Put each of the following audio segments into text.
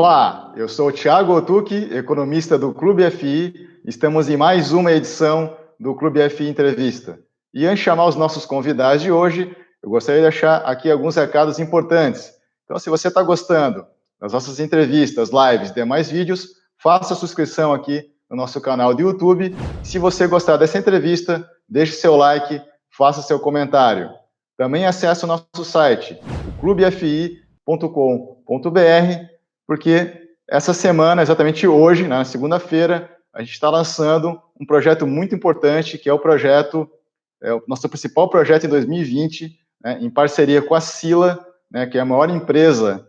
Olá, eu sou o Thiago Otuki, economista do Clube FI. Estamos em mais uma edição do Clube FI Entrevista. E antes de chamar os nossos convidados de hoje, eu gostaria de deixar aqui alguns recados importantes. Então, se você está gostando das nossas entrevistas, lives e demais vídeos, faça a subscrição aqui no nosso canal do YouTube. Se você gostar dessa entrevista, deixe seu like, faça seu comentário. Também acesse o nosso site, clubefi.com.br, porque essa semana, exatamente hoje, na segunda-feira, a gente está lançando um projeto muito importante, que é o projeto, o nosso principal projeto em 2020, né, em parceria com a Sila, né, que é a maior empresa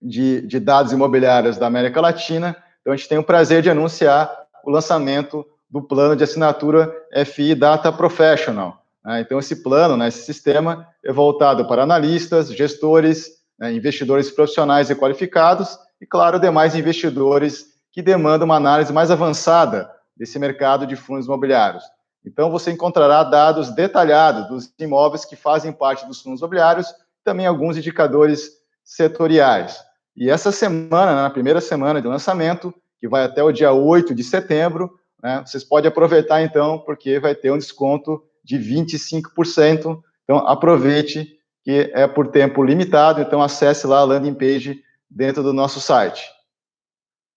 de dados imobiliários da América Latina. Então, a gente tem o prazer de anunciar o lançamento do plano de assinatura FI Data Professional. Né? Então, esse plano, né, esse sistema, é voltado para analistas, gestores, né, investidores profissionais e qualificados, e, claro, demais investidores que demandam uma análise mais avançada desse mercado de fundos imobiliários. Então, você encontrará dados detalhados dos imóveis que fazem parte dos fundos imobiliários, também alguns indicadores setoriais. E essa semana, na primeira semana de lançamento, que vai até o dia 8 de setembro, né, vocês podem aproveitar, então, porque vai ter um desconto de 25%. Então, aproveite, que é por tempo limitado, então acesse lá a landing page dentro do nosso site.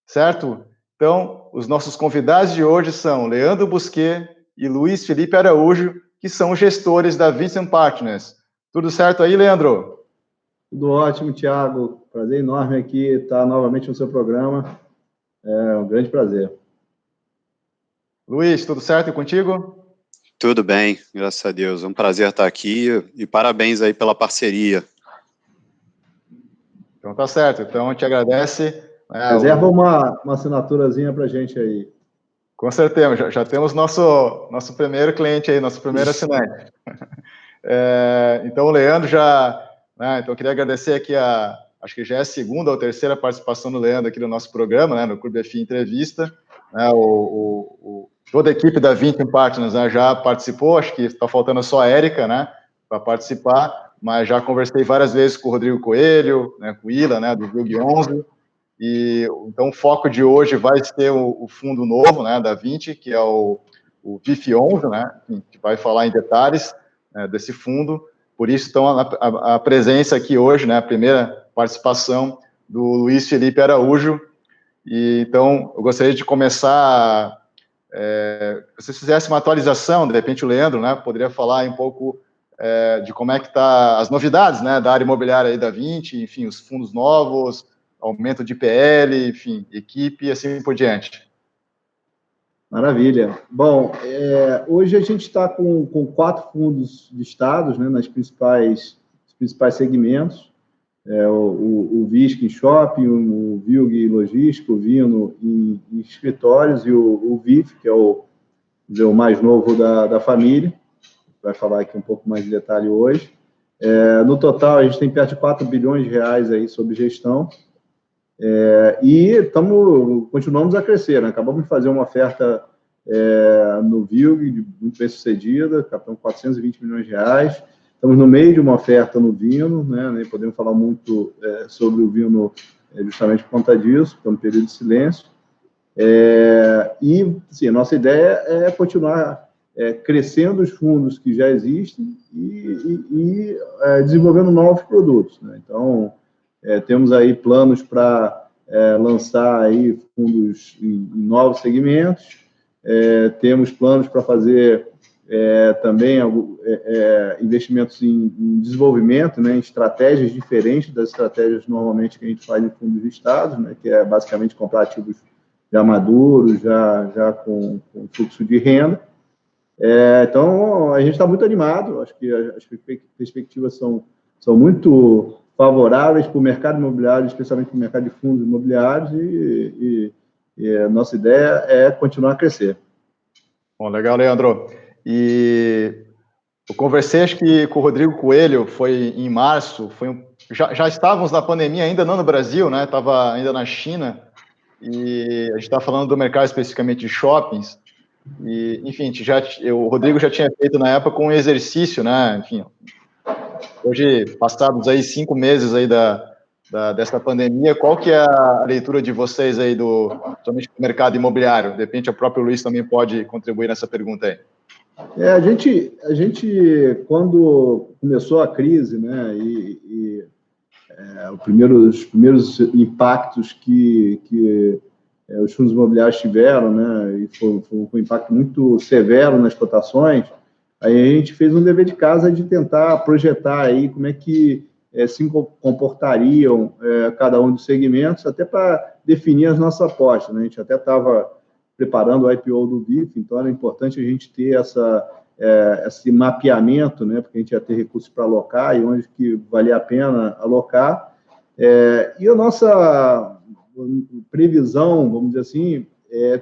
Certo? Então, os nossos convidados de hoje são Leandro Busquet e Luiz Felipe Araújo, que são gestores da Vincent Partners. Tudo certo aí, Leandro? Tudo ótimo, Thiago. Prazer enorme aqui estar novamente no seu programa. É um grande prazer. Luiz, tudo certo contigo? Tudo bem, graças a Deus. É um prazer estar aqui e parabéns aí pela parceria. Então tá certo. Então a gente agradece. Reserva uma assinaturazinha para a gente aí. Com certeza, já temos nosso primeiro cliente aí, nosso primeiro assinante. Então o Leandro já... Né, então eu queria agradecer aqui acho que já é a segunda ou terceira participação do Leandro aqui no nosso programa, né, no Clube FI Entrevista. Né, toda a equipe da Vincent Partners, né, já participou, acho que está faltando só a Érica, né, para participar, mas já conversei várias vezes com o Rodrigo Coelho, né, com o Ila, né, do VILG 11, e então o foco de hoje vai ser o fundo novo, né, da Vinci, que é o VIF 11, né, que vai falar em detalhes desse fundo. Por isso, então, a presença aqui hoje, né, a primeira participação do Luiz Felipe Araújo. E, então, eu gostaria de começar, se vocês fizessem uma atualização, de repente o Leandro, né, poderia falar um pouco de como é que está as novidades, né, da área imobiliária aí da Vinci, enfim, os fundos novos, aumento de PL, enfim, equipe e assim por diante. Maravilha. Bom, hoje a gente está com 4 fundos listados, né, nos principais segmentos. O VISC em shopping, o VILG em logística, o VINO em escritórios e o VIF, que é o mais novo da família. Vai falar aqui um pouco mais de detalhe hoje. No total, a gente tem perto de 4 bilhões de reais aí sob gestão. E continuamos a crescer, né? Acabamos de fazer uma oferta no VILG, muito bem sucedida, captamos 420 milhões de reais. Estamos no meio de uma oferta no VINO, né? Nem podemos falar muito sobre o VINO justamente por conta disso, porque é um período de silêncio. E, assim, a nossa ideia é continuar crescendo os fundos que já existem e desenvolvendo novos produtos, né? Então, temos aí planos para lançar aí fundos em novos segmentos, temos planos para fazer também investimentos em desenvolvimento, né, em estratégias diferentes das estratégias normalmente que a gente faz em fundos listados, né, que é basicamente comprar ativos já maduros, já com fluxo de renda. Então, a gente está muito animado, acho que as perspectivas são muito favoráveis para o mercado imobiliário, especialmente para o mercado de fundos imobiliários, e a nossa ideia é continuar a crescer. Bom, legal, Leandro. E eu conversei, acho que com o Rodrigo Coelho, foi em março, já estávamos na pandemia, ainda não no Brasil, né? Estava ainda na China, e a gente está falando do mercado especificamente de shoppings, e, enfim, o Rodrigo já tinha feito na época um exercício, né? Enfim, hoje, passados aí 5 meses aí dessa pandemia. Qual que é a leitura de vocês aí somente do mercado imobiliário? De repente, o próprio Luiz também pode contribuir nessa pergunta aí. A gente, quando começou a crise, né, os primeiros impactos que os fundos imobiliários tiveram, né, e foi um impacto muito severo nas cotações, aí a gente fez um dever de casa de tentar projetar aí como é que se comportariam cada um dos segmentos, até para definir as nossas apostas, né? A gente até estava preparando o IPO do BIF, então era importante a gente ter esse mapeamento, né? Porque a gente ia ter recursos para alocar e onde que valia a pena alocar. E a nossa previsão, vamos dizer assim,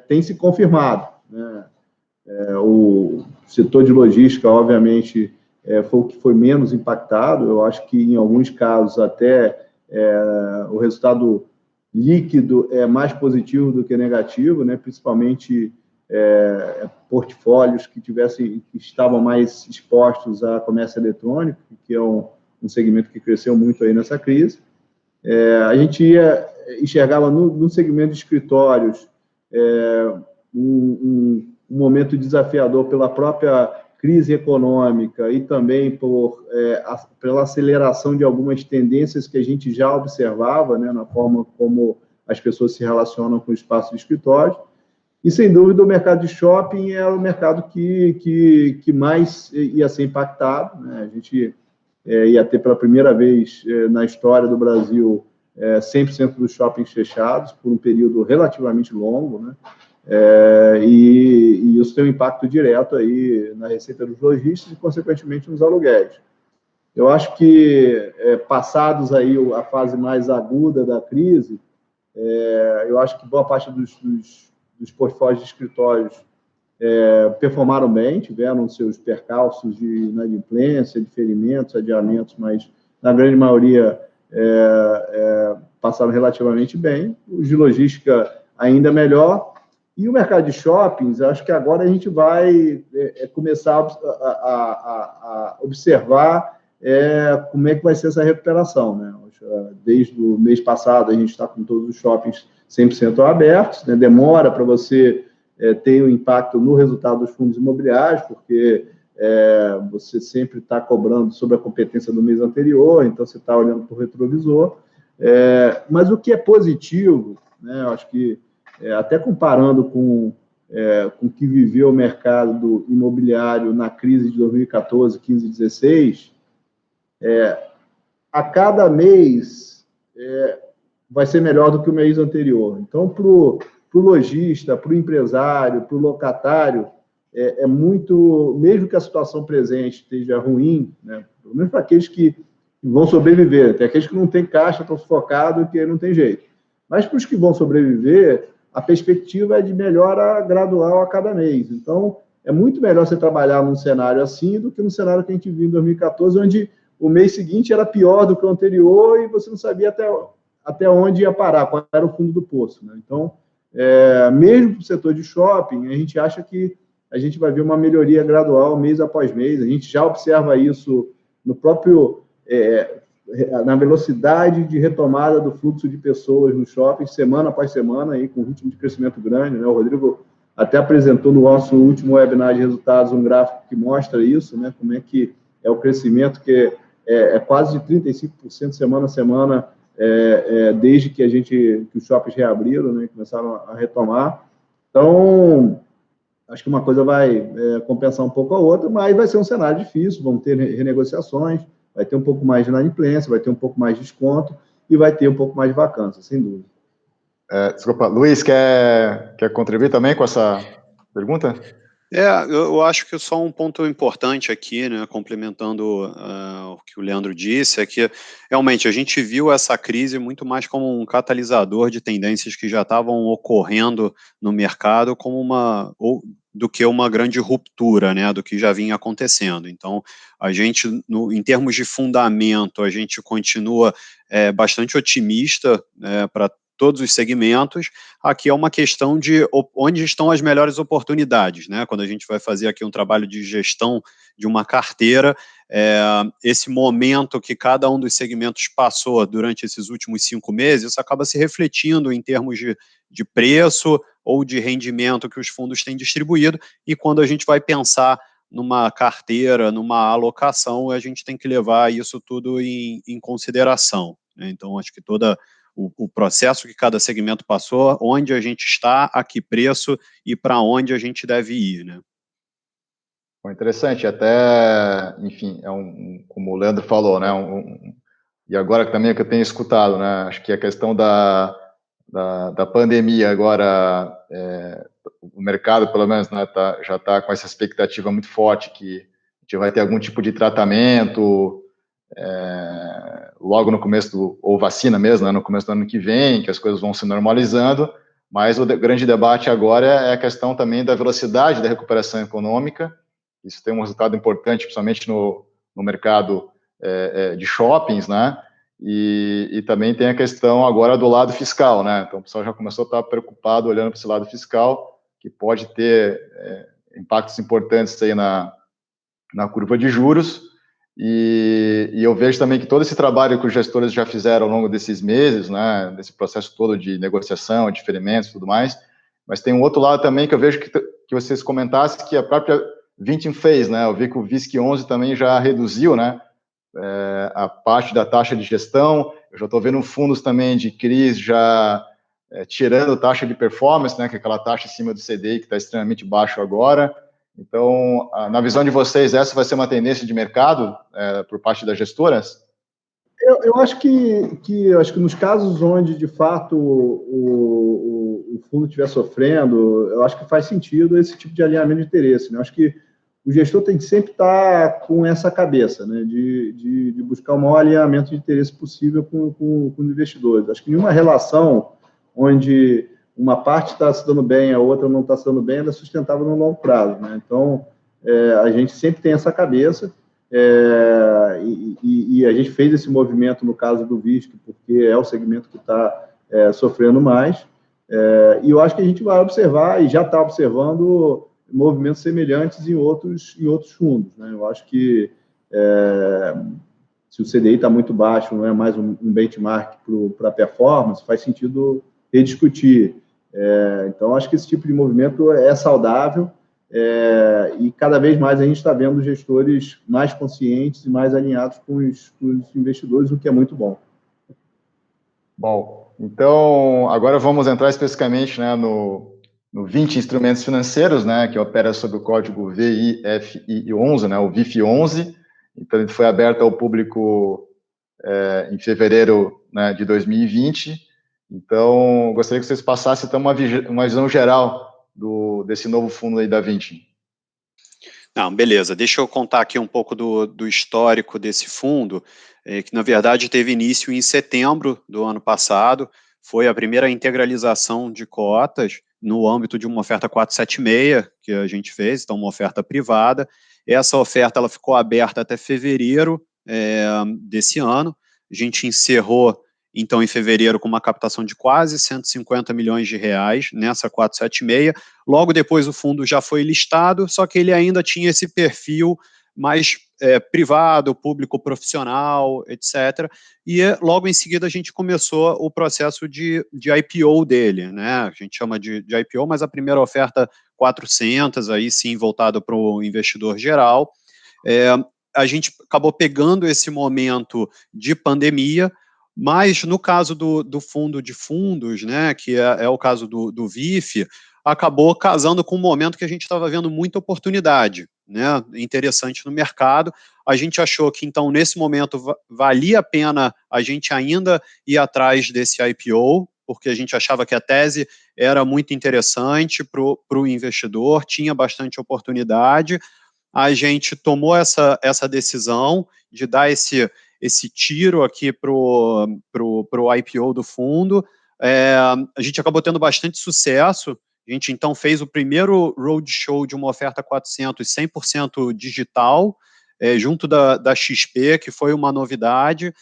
tem se confirmado, né? O setor de logística, obviamente, foi o que foi menos impactado. Eu acho que, em alguns casos, até o resultado líquido é mais positivo do que negativo, né? Principalmente portfólios que estavam mais expostos a comércio eletrônico, que é um segmento que cresceu muito aí nessa crise. A gente enxergava no segmento de escritórios um momento desafiador pela própria crise econômica e também pela aceleração de algumas tendências que a gente já observava, né, na forma como as pessoas se relacionam com o espaço de escritório. E, sem dúvida, o mercado de shopping é o mercado que mais ia ser impactado, né? A gente ia ter, pela primeira vez na história do Brasil, 100% dos shoppings fechados por um período relativamente longo, né? E isso tem um impacto direto aí na receita dos lojistas e, consequentemente, nos aluguéis. Eu acho que, passados aí a fase mais aguda da crise, eu acho que boa parte dos portfólios de escritórios performaram bem, tiveram seus percalços de inadimplência, diferimentos, adiamentos, mas, na grande maioria, passaram relativamente bem. Os de logística ainda melhor. E o mercado de shoppings, acho que agora a gente vai começar a observar como é que vai ser essa recuperação, né? Desde o mês passado, a gente está com todos os shoppings 100% abertos, né? Demora para você ter um impacto no resultado dos fundos imobiliários, porque você sempre está cobrando sobre a competência do mês anterior, então você está olhando para o retrovisor. Mas o que é positivo, né? Eu acho que até comparando com o que viveu o mercado imobiliário na crise de 2014, 15, 16, a cada mês vai ser melhor do que o mês anterior. Então, para o lojista, para o empresário, para o locatário, muito, mesmo que a situação presente esteja ruim, né, pelo menos para aqueles que vão sobreviver, tem aqueles que não têm caixa, estão sufocados e que não tem jeito. Mas para os que vão sobreviver, a perspectiva é de melhora gradual a cada mês. Então, é muito melhor você trabalhar num cenário assim do que no cenário que a gente viu em 2014, onde o mês seguinte era pior do que o anterior e você não sabia até onde ia parar, qual era o fundo do poço, né? Então, mesmo para o setor de shopping, a gente acha que a gente vai ver uma melhoria gradual mês após mês. A gente já observa isso no próprio... na velocidade de retomada do fluxo de pessoas no shopping, semana após semana, aí, com um ritmo de crescimento grande, né? O Rodrigo até apresentou no nosso último webinar de resultados um gráfico que mostra isso, né? Como é que é o crescimento, que é quase de 35% semana a semana, desde que os shoppings reabriram, né? Começaram a retomar. Então, acho que uma coisa vai compensar um pouco a outra, mas vai ser um cenário difícil, vão ter renegociações, vai ter um pouco mais de inadimplência, vai ter um pouco mais de desconto e vai ter um pouco mais de vacância, sem dúvida. Desculpa, Luiz, quer contribuir também com essa pergunta? Eu acho que só um ponto importante aqui, né, complementando o que o Leandro disse, é que realmente a gente viu essa crise muito mais como um catalisador de tendências que já estavam ocorrendo no mercado do que uma grande ruptura, né, do que já vinha acontecendo. Então, a gente, em termos de fundamento, a gente continua bastante otimista, para todos os segmentos. Aqui é uma questão de onde estão as melhores oportunidades, né? Quando a gente vai fazer aqui um trabalho de gestão de uma carteira, esse momento que cada um dos segmentos passou durante esses últimos 5 meses, isso acaba se refletindo em termos de preço ou de rendimento que os fundos têm distribuído, e quando a gente vai pensar numa carteira, numa alocação, a gente tem que levar isso tudo em consideração, né? Então, acho que todo o processo que cada segmento passou, onde a gente está, a que preço e para onde a gente deve ir, né? Bom, interessante, até, enfim, como o Leandro falou, né, e agora também é que eu tenho escutado, né, acho que a questão da pandemia agora, o mercado, pelo menos, né, já está com essa expectativa muito forte que a gente vai ter algum tipo de tratamento logo no começo ou vacina mesmo, né, no começo do ano que vem, que as coisas vão se normalizando, mas o grande debate agora é a questão também da velocidade da recuperação econômica. Isso tem um resultado importante, principalmente no mercado de shoppings, né? E também tem a questão agora do lado fiscal, né? Então, o pessoal já começou a estar preocupado olhando para esse lado fiscal, que pode ter impactos importantes aí na curva de juros. E eu vejo também que todo esse trabalho que os gestores já fizeram ao longo desses meses, né? Desse processo todo de negociação, diferimentos e tudo mais, mas tem um outro lado também que eu vejo que vocês comentassem, que a própria Vinci fez, né? Eu vi que o VISC 11 também já reduziu, né? A parte da taxa de gestão. Eu já estou vendo fundos também de CRIs já tirando taxa de performance, né? Que é aquela taxa acima do CDI que está extremamente baixo agora. Então, na visão de vocês, essa vai ser uma tendência de mercado por parte das gestoras? Eu acho que nos casos onde, de fato, o fundo estiver sofrendo, eu acho que faz sentido esse tipo de alinhamento de interesse, né? Eu acho que o gestor tem que sempre estar com essa cabeça, né, de buscar o maior alinhamento de interesse possível com os investidores. Acho que nenhuma relação onde uma parte está se dando bem, a outra não está se dando bem, ela é sustentável no longo prazo, né? Então, a gente sempre tem essa cabeça, e a gente fez esse movimento no caso do VISC, porque é o segmento que está sofrendo mais, e eu acho que a gente vai observar, e já está observando, movimentos semelhantes em outros fundos, né? Eu acho que se o CDI está muito baixo, não é mais um benchmark para performance, faz sentido rediscutir. Então, acho que esse tipo de movimento é saudável, e cada vez mais a gente está vendo gestores mais conscientes e mais alinhados com os investidores, o que é muito bom. Bom, então, agora vamos entrar especificamente, né, no 20 instrumentos financeiros, né, que opera sob o código VIFI11, né, o VIF11. Então, ele foi aberto ao público em fevereiro, né, de 2020. Então, gostaria que vocês passassem então, uma visão geral desse novo fundo aí da Vinci. Não, beleza. Deixa eu contar aqui um pouco do histórico desse fundo, que na verdade teve início em setembro do ano passado. Foi a primeira integralização de cotas no âmbito de uma oferta 476 que a gente fez, então uma oferta privada. Essa oferta ela ficou aberta até fevereiro desse ano. A gente encerrou, então, em fevereiro, com uma captação de quase 150 milhões de reais nessa 476. Logo depois o fundo já foi listado, só que ele ainda tinha esse perfil mais privado, público profissional, etc. E logo em seguida a gente começou o processo de IPO dele, né? A gente chama de IPO, mas a primeira oferta 400, aí sim voltado para o investidor geral. A gente acabou pegando esse momento de pandemia, mas no caso do fundo de fundos, né, que é o caso do VIF, acabou casando com um momento que a gente estava vendo muita oportunidade, né, interessante no mercado. A gente achou que, então, nesse momento, valia a pena a gente ainda ir atrás desse IPO, porque a gente achava que a tese era muito interessante para o investidor, tinha bastante oportunidade. A gente tomou essa decisão de dar esse tiro aqui para o IPO do fundo. A gente acabou tendo bastante sucesso. A gente, então, fez o primeiro roadshow de uma oferta 400 100% digital, junto da XP, que foi uma novidade.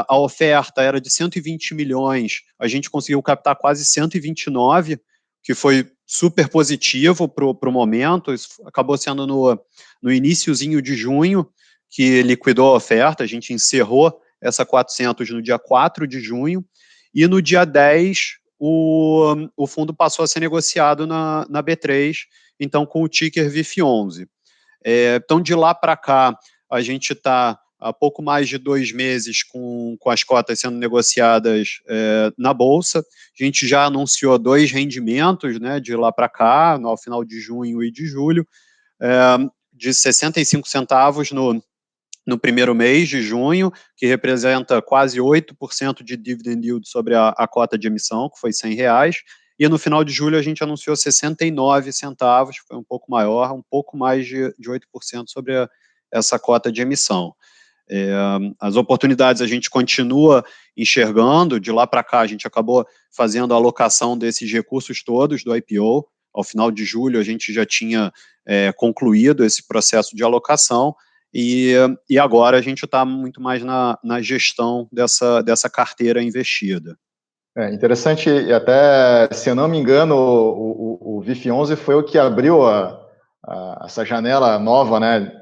a oferta era de 120 milhões, a gente conseguiu captar quase 129, que foi super positivo para o momento. Isso acabou sendo no iniciozinho de junho, que liquidou a oferta, a gente encerrou essa 400 no dia 4 de junho, e no dia 10 o fundo passou a ser negociado na B3, então com o ticker VIF11. Então, de lá para cá, a gente está há pouco mais de 2 meses com as cotas sendo negociadas na Bolsa. A gente já anunciou 2 rendimentos, né, de lá para cá, no final de junho e de julho, de 65 centavos no primeiro mês de junho, que representa quase 8% de dividend yield sobre a cota de emissão, que foi R$100, e no final de julho a gente anunciou 69 centavos, foi um pouco maior, um pouco mais de 8% sobre essa cota de emissão. As oportunidades a gente continua enxergando, de lá para cá a gente acabou fazendo a alocação desses recursos todos do IPO, ao final de julho a gente já tinha concluído esse processo de alocação, e agora a gente está muito mais na gestão dessa carteira investida. Interessante, e até, se eu não me engano, o VIF11 foi o que abriu essa janela nova, né,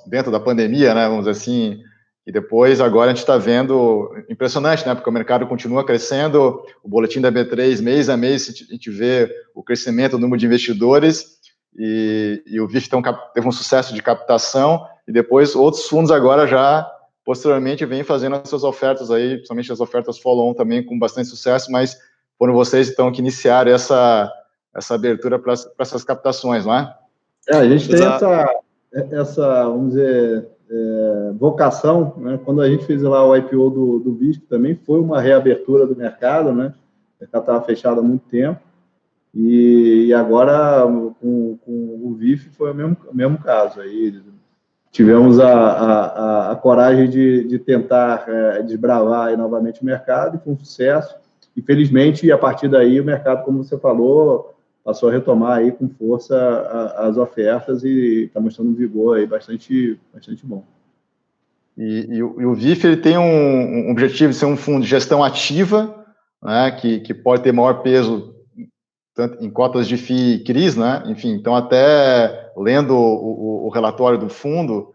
dentro da pandemia, né, vamos dizer assim, e depois agora a gente está vendo, impressionante, né, porque o mercado continua crescendo, o boletim da B3, mês a mês, a gente vê o crescimento do número de investidores, e o VIF teve um sucesso de captação, e depois outros fundos agora já, posteriormente, vêm fazendo as suas ofertas aí, principalmente as ofertas follow-on também com bastante sucesso, mas foram vocês, então, que iniciaram essa abertura para essas captações, não é? A gente tem essa, vamos dizer, vocação, né? Quando a gente fez lá o IPO do VISC, também foi uma reabertura do mercado, né? O mercado estava fechado há muito tempo, e agora com o VIF foi o mesmo caso. Aí tivemos a coragem de tentar desbravar aí novamente o mercado, e com sucesso, e felizmente a partir daí o mercado, como você falou, passou a retomar aí com força as ofertas e está mostrando um vigor aí bastante bom. E o VIF ele tem um objetivo de ser um fundo de gestão ativa, né, que pode ter maior peso tanto em cotas de FII e CRIs, né? Enfim, então até lendo o relatório do fundo,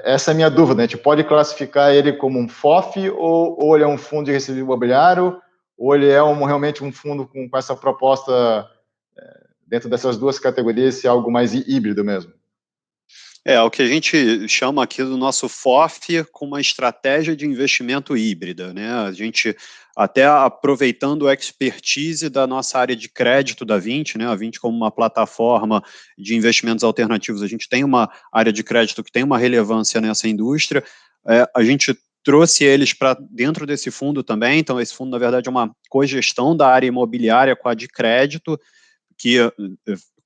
essa é a minha dúvida, né? A gente pode classificar ele como um FOF ou ele é um fundo de recebível imobiliário, ou ele é realmente um fundo com essa proposta dentro dessas duas categorias, se é algo mais híbrido mesmo? O que a gente chama aqui do nosso FOF com uma estratégia de investimento híbrida, né? A gente, até aproveitando a expertise da nossa área de crédito da Vinci, né? A Vinci como uma plataforma de investimentos alternativos, a gente tem uma área de crédito que tem uma relevância nessa indústria, a gente trouxe eles para dentro desse fundo também. Então esse fundo, na verdade, é uma cogestão da área imobiliária com a de crédito, que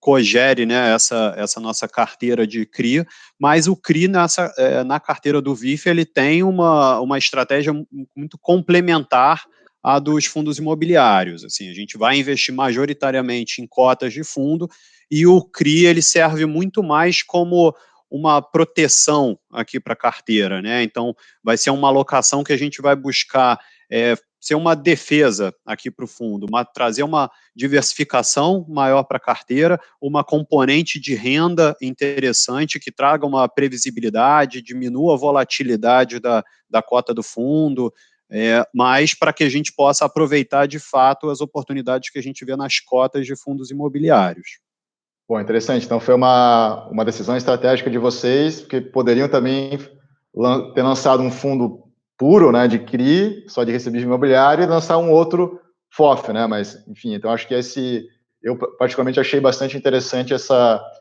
cogere, né, essa nossa carteira de CRI, mas o CRI na carteira do VIF ele tem uma estratégia muito complementar à dos fundos imobiliários. Assim, a gente vai investir majoritariamente em cotas de fundo, e o CRI ele serve muito mais como uma proteção aqui para a carteira, né? Então vai ser uma alocação que a gente vai buscar ser uma defesa aqui para o fundo, trazer uma diversificação maior para a carteira, uma componente de renda interessante que traga uma previsibilidade, diminua a volatilidade da cota do fundo, mas para que a gente possa aproveitar de fato as oportunidades que a gente vê nas cotas de fundos imobiliários. Bom, interessante. Então foi uma decisão estratégica de vocês, porque poderiam também ter lançado um fundo puro, né, de CRI, só de recebível imobiliário, e lançar um outro FOF, né, mas, enfim, então acho que eu particularmente achei bastante interessante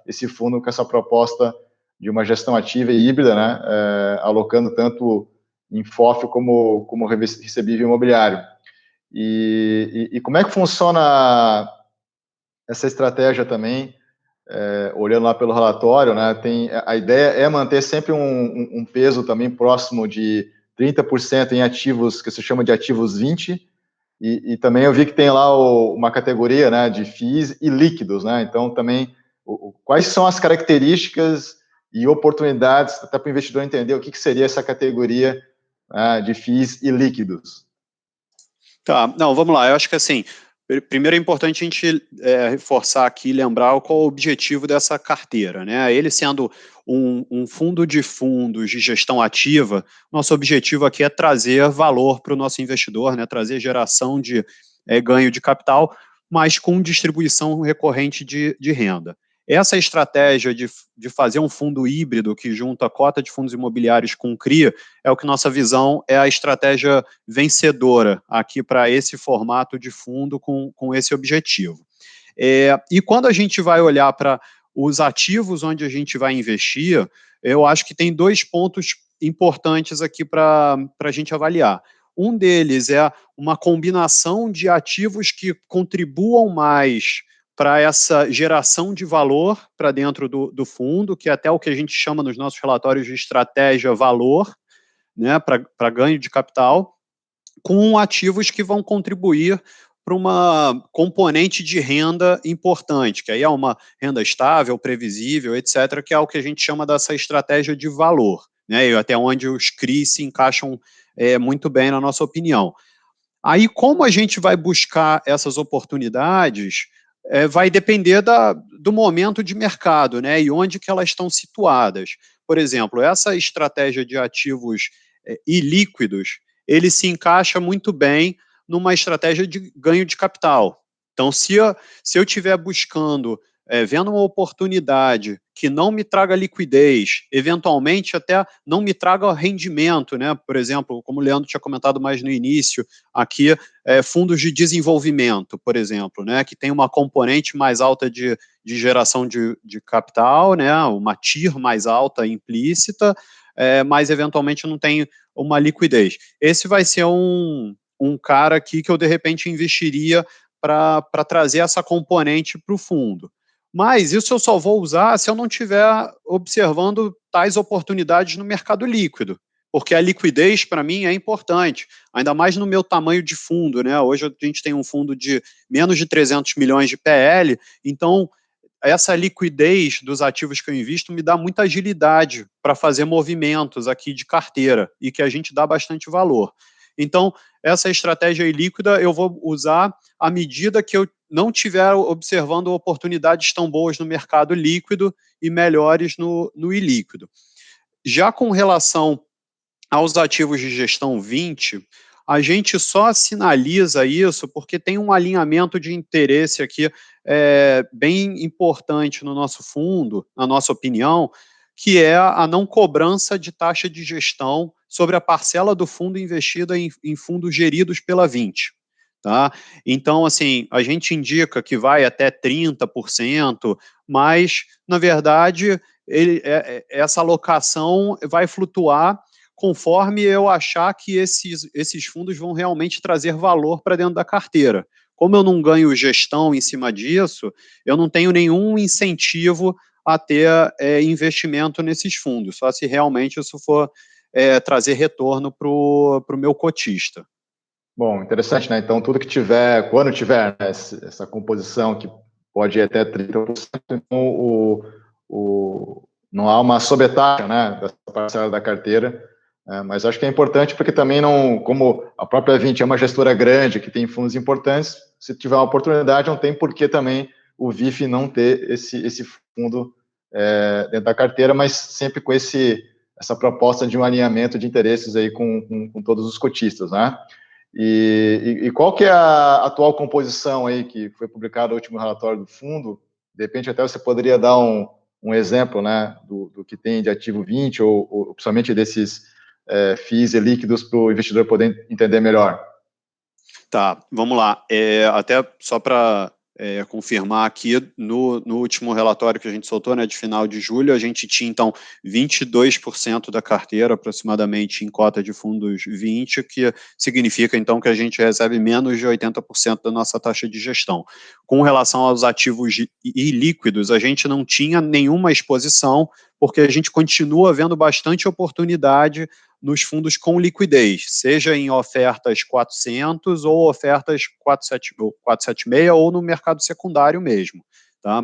esse fundo com essa proposta de uma gestão ativa e híbrida, né, alocando tanto em FOF como recebível imobiliário. E como é que funciona essa estratégia também, olhando lá pelo relatório, né, a ideia é manter sempre um peso também próximo de 30% em ativos que se chama de ativos 20, e também eu vi que tem lá uma categoria, né, de FIIs e líquidos, né, então também quais são as características e oportunidades até para o investidor entender o que seria essa categoria de FIIs e líquidos. Tá, não, vamos lá. Eu acho que assim, primeiro é importante a gente reforçar aqui, lembrar qual é o objetivo dessa carteira, né? Ele sendo um fundo de fundos de gestão ativa, nosso objetivo aqui é trazer valor para o nosso investidor, né? Trazer geração de ganho de capital, mas com distribuição recorrente de renda. Essa estratégia de fazer um fundo híbrido que junta a cota de fundos imobiliários com CRI é o que nossa visão é a estratégia vencedora aqui para esse formato de fundo com esse objetivo. E quando a gente vai olhar para os ativos onde a gente vai investir, eu acho que tem 2 pontos importantes aqui para a gente avaliar. Um deles é uma combinação de ativos que contribuam mais para essa geração de valor para dentro do fundo, que é até o que a gente chama nos nossos relatórios de estratégia valor, né, para ganho de capital, com ativos que vão contribuir para uma componente de renda importante, que aí é uma renda estável, previsível, etc., que é o que a gente chama dessa estratégia de valor, né, e até onde os CRIs se encaixam muito bem, na nossa opinião. Aí, como a gente vai buscar essas oportunidades, vai depender do momento de mercado, né, e onde que elas estão situadas. Por exemplo, essa estratégia de ativos ilíquidos, ele se encaixa muito bem numa estratégia de ganho de capital. Então, se eu estiver buscando, vendo uma oportunidade que não me traga liquidez, eventualmente até não me traga rendimento, né? Por exemplo, como o Leandro tinha comentado mais no início, aqui, fundos de desenvolvimento, por exemplo, né? Que tem uma componente mais alta de geração de capital, né? Uma TIR mais alta implícita, mas eventualmente não tem uma liquidez. Esse vai ser um cara aqui que eu, de repente, investiria para trazer essa componente para o fundo. Mas isso eu só vou usar se eu não estiver observando tais oportunidades no mercado líquido, porque a liquidez, para mim, é importante, ainda mais no meu tamanho de fundo, né? Hoje a gente tem um fundo de menos de 300 milhões de PL, então essa liquidez dos ativos que eu invisto me dá muita agilidade para fazer movimentos aqui de carteira e que a gente dá bastante valor. Então, essa estratégia ilíquida eu vou usar à medida que eu não estiver observando oportunidades tão boas no mercado líquido e melhores no ilíquido. Já com relação aos ativos de gestão 20, a gente só sinaliza isso porque tem um alinhamento de interesse aqui bem importante no nosso fundo, na nossa opinião, que é a não cobrança de taxa de gestão sobre a parcela do fundo investida em fundos geridos pela 20. Tá? Então, assim, a gente indica que vai até 30%, mas, na verdade, essa alocação vai flutuar conforme eu achar que esses fundos vão realmente trazer valor para dentro da carteira. Como eu não ganho gestão em cima disso, eu não tenho nenhum incentivo a ter investimento nesses fundos, só se realmente isso for trazer retorno para o meu cotista. Bom, interessante, né? Então, tudo que tiver, quando tiver essa composição que pode ir até 30%, então não há uma sobretaxa, né, dessa parcela da carteira, mas acho que é importante porque também não, como a própria 20 é uma gestora grande, que tem fundos importantes, se tiver uma oportunidade, não tem por que também o VIF não ter esse fundo dentro da carteira, mas sempre com essa proposta de um alinhamento de interesses aí com todos os cotistas, né? E qual que é a atual composição aí que foi publicado no último relatório do fundo? De repente até você poderia dar um exemplo, né, do que tem de ativo 20 ou principalmente desses FIIs e líquidos para o investidor poder entender melhor. Tá, vamos lá. Até só para confirmar aqui, no último relatório que a gente soltou, né, de final de julho, a gente tinha, então, 22% da carteira, aproximadamente, em cota de fundos 20, que significa, então, que a gente recebe menos de 80% da nossa taxa de gestão. Com relação aos ativos ilíquidos, a gente não tinha nenhuma exposição, porque a gente continua vendo bastante oportunidade nos fundos com liquidez, seja em ofertas 400 ou ofertas 476 ou no mercado secundário mesmo. Tá?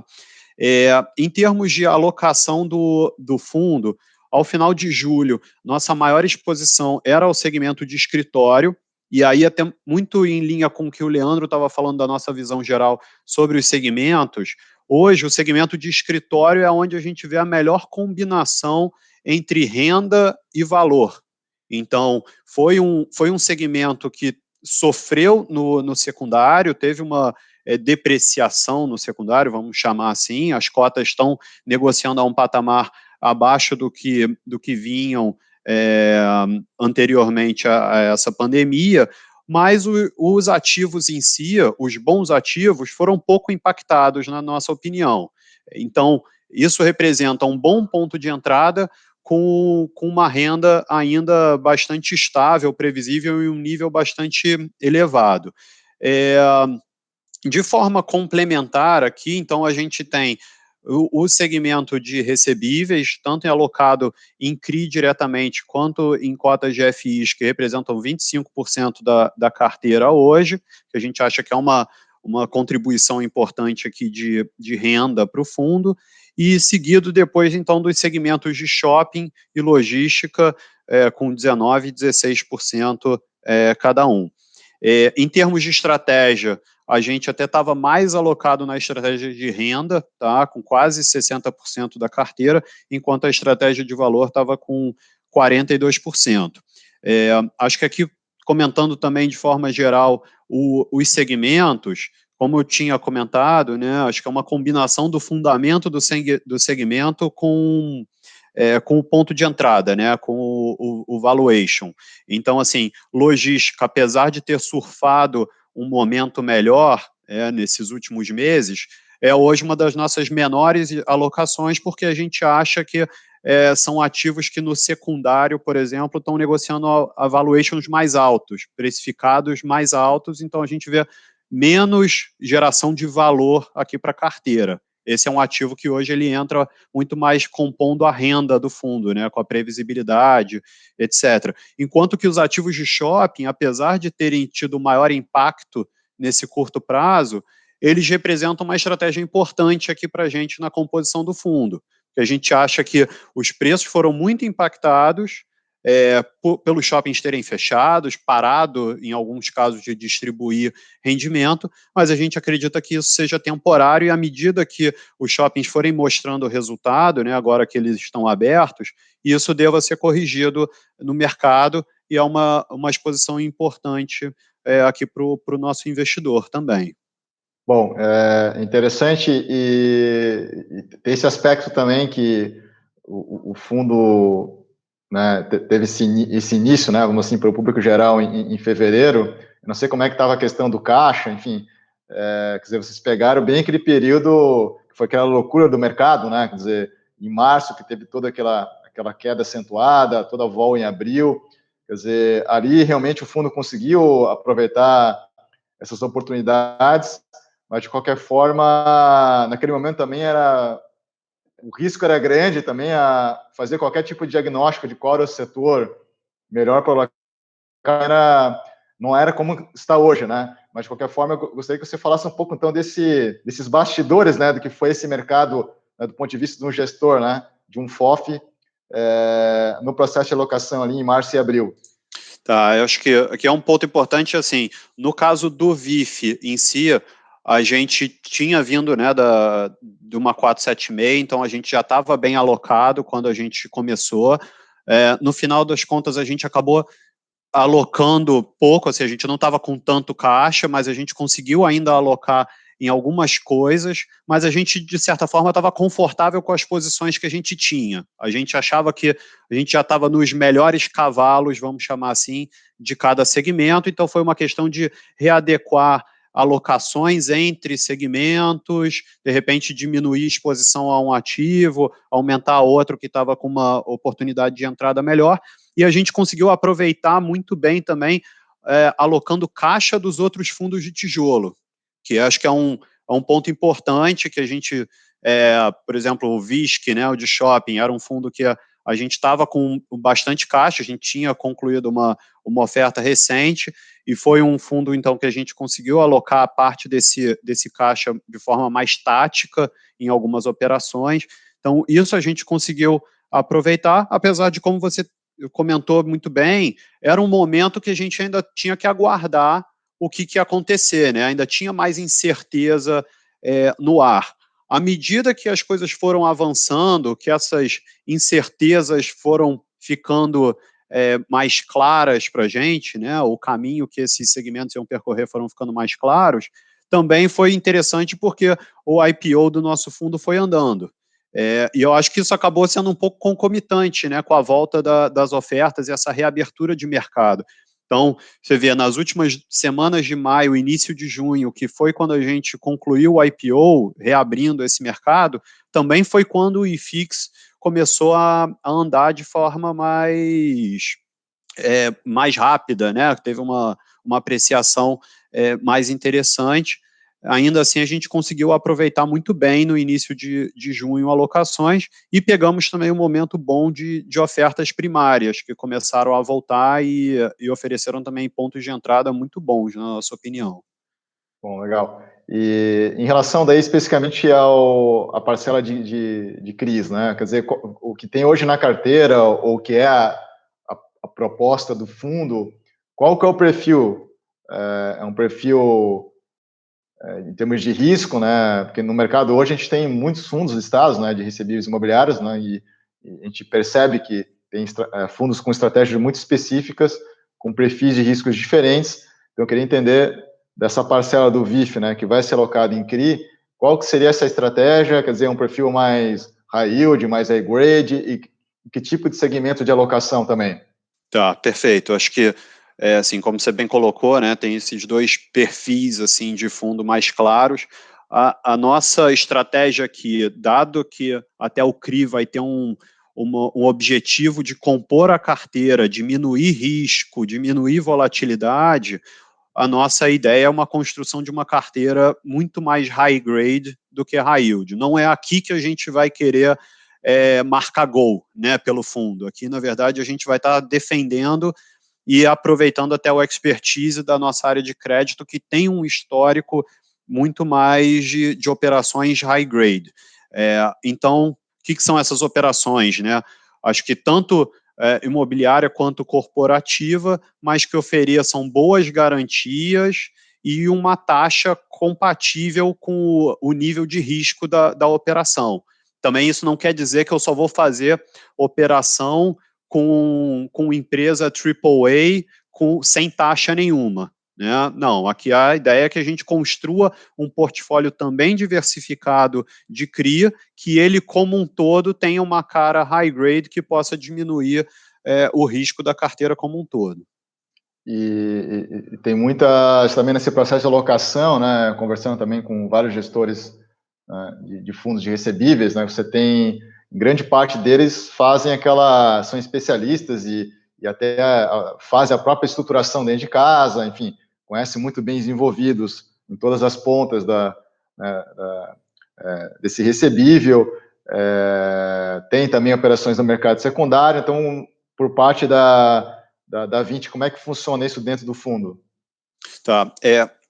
Em termos de alocação do fundo, ao final de julho, nossa maior exposição era ao segmento de escritório, e aí até muito em linha com o que o Leandro estava falando da nossa visão geral sobre os segmentos. Hoje, o segmento de escritório é onde a gente vê a melhor combinação entre renda e valor. Então, foi um segmento que sofreu no secundário, teve uma depreciação no secundário, vamos chamar assim, as cotas estão negociando a um patamar abaixo do que vinham anteriormente a essa pandemia, mas os ativos em si, os bons ativos, foram pouco impactados, na nossa opinião. Então, isso representa um bom ponto de entrada com uma renda ainda bastante estável, previsível e um nível bastante elevado. De forma complementar aqui, então, a gente tem o segmento de recebíveis, tanto alocado em CRI diretamente, quanto em cotas de FIs, que representam 25% da carteira hoje, que a gente acha que é uma contribuição importante aqui de renda para o fundo, e seguido depois, então, dos segmentos de shopping e logística, com 19% e 16% cada um. Em termos de estratégia, a gente até estava mais alocado na estratégia de renda, tá, com quase 60% da carteira, enquanto a estratégia de valor estava com 42%. Acho que aqui, comentando também de forma geral os segmentos, como eu tinha comentado, né, acho que é uma combinação do fundamento do segmento com o ponto de entrada, né, com o valuation. Então, assim, logística, apesar de ter surfado um momento melhor nesses últimos meses, é hoje uma das nossas menores alocações, porque a gente acha que são ativos que no secundário, por exemplo, estão negociando a valuations mais altos, precificados mais altos, então a gente vê menos geração de valor aqui para a carteira. Esse é um ativo que hoje ele entra muito mais compondo a renda do fundo, né, com a previsibilidade, etc. Enquanto que os ativos de shopping, apesar de terem tido maior impacto nesse curto prazo, eles representam uma estratégia importante aqui para a gente na composição do fundo. Porque a gente acha que os preços foram muito impactados pelos shoppings terem fechados, parado, em alguns casos, de distribuir rendimento, mas a gente acredita que isso seja temporário e à medida que os shoppings forem mostrando o resultado, né, agora que eles estão abertos, isso deva ser corrigido no mercado e é uma exposição importante aqui para o nosso investidor também. Bom, é interessante e esse aspecto também que o fundo, né, teve esse início, né, vamos assim, para o público geral em fevereiro. Eu não sei como é que estava a questão do caixa, enfim, quer dizer, vocês pegaram bem aquele período que foi aquela loucura do mercado, né, quer dizer, em março que teve toda aquela queda acentuada, toda a vol em abril, quer dizer, ali realmente o fundo conseguiu aproveitar essas oportunidades, mas de qualquer forma, naquele momento também o risco era grande também a fazer qualquer tipo de diagnóstico de qual era o setor melhor para alocar, não era como está hoje, né? Mas de qualquer forma, eu gostaria que você falasse um pouco então desses bastidores, né, do que foi esse mercado, né, do ponto de vista de um gestor, né, de um FOF, no processo de alocação ali em março e abril. Tá, eu acho que aqui é um ponto importante, assim, no caso do VIF em si, a gente tinha vindo, né, de uma 476, então a gente já estava bem alocado quando a gente começou. No final das contas, a gente acabou alocando pouco, assim, a gente não estava com tanto caixa, mas a gente conseguiu ainda alocar em algumas coisas, mas a gente, de certa forma, estava confortável com as posições que a gente tinha. A gente achava que a gente já estava nos melhores cavalos, vamos chamar assim, de cada segmento, então foi uma questão de readequar alocações entre segmentos, de repente diminuir a exposição a um ativo, aumentar outro que estava com uma oportunidade de entrada melhor, e a gente conseguiu aproveitar muito bem também, alocando caixa dos outros fundos de tijolo, que acho que é um ponto importante que a gente, por exemplo, o VISC, né, o de shopping, era um fundo que a gente estava com bastante caixa, a gente tinha concluído uma oferta recente, e foi um fundo, então, que a gente conseguiu alocar parte desse caixa de forma mais tática em algumas operações. Então, isso a gente conseguiu aproveitar, apesar de, como você comentou muito bem, era um momento que a gente ainda tinha que aguardar o que ia acontecer, né? Ainda tinha mais incerteza no ar. À medida que as coisas foram avançando, que essas incertezas foram ficando mais claras para a gente, né? O caminho que esses segmentos iam percorrer foram ficando mais claros, também foi interessante porque o IPO do nosso fundo foi andando. E eu acho que isso acabou sendo um pouco concomitante, né, com a volta das ofertas e essa reabertura de mercado. Então, você vê, nas últimas semanas de maio, início de junho, que foi quando a gente concluiu o IPO, reabrindo esse mercado, também foi quando o IFIX começou a andar de forma mais rápida, né? Teve uma apreciação mais interessante. Ainda assim, a gente conseguiu aproveitar muito bem no início de junho alocações e pegamos também um momento bom de ofertas primárias, que começaram a voltar e ofereceram também pontos de entrada muito bons, na nossa opinião. Bom, legal. E em relação daí especificamente à parcela de CRIs, né? Quer dizer, o que tem hoje na carteira, ou o que é a proposta do fundo, qual que é o perfil? É um perfil em termos de risco, né? Porque no mercado hoje a gente tem muitos fundos listados, né, de recebíveis imobiliários, né? E a gente percebe que tem fundos com estratégias muito específicas, com perfis de riscos diferentes. Então eu queria entender dessa parcela do VIF, né, que vai ser alocado em CRI, qual que seria essa estratégia? Quer dizer, um perfil mais high yield, mais high grade, e que tipo de segmento de alocação também? Tá, perfeito. Acho que, assim, como você bem colocou, né, tem esses dois perfis, assim, de fundo mais claros. A nossa estratégia aqui, dado que até o CRI vai ter um objetivo de compor a carteira, diminuir risco, diminuir volatilidade, a nossa ideia é uma construção de uma carteira muito mais high grade do que high yield. Não é aqui que a gente vai querer marcar gol, né, pelo fundo. Aqui, na verdade, a gente vai estar defendendo e aproveitando até o expertise da nossa área de crédito, que tem um histórico muito mais de operações high grade. Então, o que são essas operações, né? Acho que tanto imobiliária quanto corporativa, mas que ofereçam boas garantias e uma taxa compatível com o nível de risco da operação. Também isso não quer dizer que eu só vou fazer operação com empresa AAA sem taxa nenhuma. Né? Não, aqui a ideia é que a gente construa um portfólio também diversificado de CRI, que ele, como um todo, tenha uma cara high grade que possa diminuir o risco da carteira como um todo. E tem muitas, também nesse processo de alocação, né, conversando também com vários gestores, né, de fundos de recebíveis, né, você tem, grande parte deles são especialistas e até fazem a própria estruturação dentro de casa, enfim, conhecem muito bem os envolvidos em todas as pontas desse recebível, tem também operações no mercado secundário, então, por parte da Vinci, como é que funciona isso dentro do fundo? Tá,